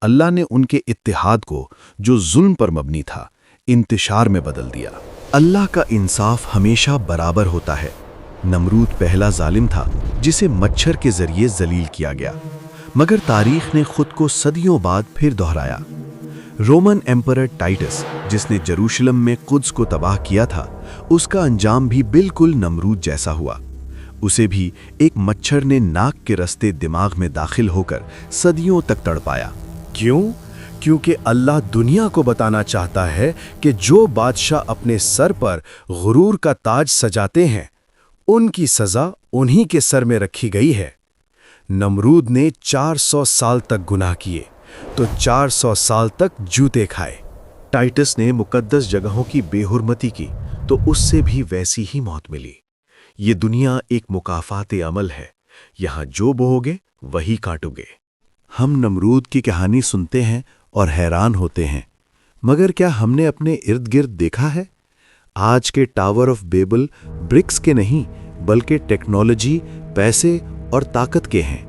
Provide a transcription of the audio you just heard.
اللہ ने उनके इत्तिहाद को, जो जुल्म पर मबनी था, इंतशार में बदल दिया। अल्लाह का इंसाफ हमेशा बराबर होता है। नमरूद पहला जालिम था जिसे मच्छर के जरिए जलील किया गया, मगर तारीख ने खुद को सदियों बाद फिर दोहराया। रोमन एम्परर टाइटस, जिसने जेरूशलम में कुद्स को तबाह किया था, उसका अंजाम भी बिल्कुल नमरूद जैसा हुआ। उसे भी एक मच्छर ने नाक के रास्ते दिमाग में दाखिल होकर सदियों तक तड़पाया। क्यों? क्योंकि अल्लाह दुनिया को बताना चाहता है कि जो बादशाह अपने सर पर गुरूर का ताज सजाते हैं, उनकी सजा उन्हीं के सर में रखी गई है। नमरूद ने 400 साल तक गुनाह किए तो 400 साल तक जूते खाए। टाइटस ने मुकद्दस जगहों की बेहुरमती की तो उससे भी वैसी ही मौत मिली। ये दुनिया एक मुकाफात अमल है, यहाँ जो बोओगे वही काटोगे। हम नमरूद की कहानी सुनते हैं और हैरान होते हैं, मगर क्या हमने अपने इर्द गिर्द देखा है? आज के टावर ऑफ बेबल ब्रिक्स के नहीं, बल्कि टेक्नोलॉजी, पैसे और ताकत के हैं।